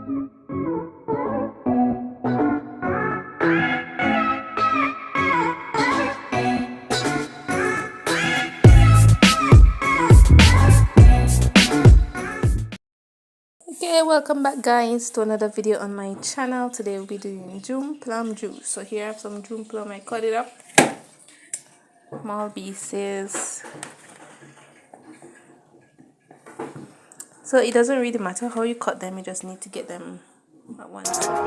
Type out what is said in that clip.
Okay, welcome back guys to another video on my channel. Today we'll be doing June plum juice. So here I have some June plum. I cut it up small pieces. So it doesn't really matter how you cut them, you just need to get them at one time.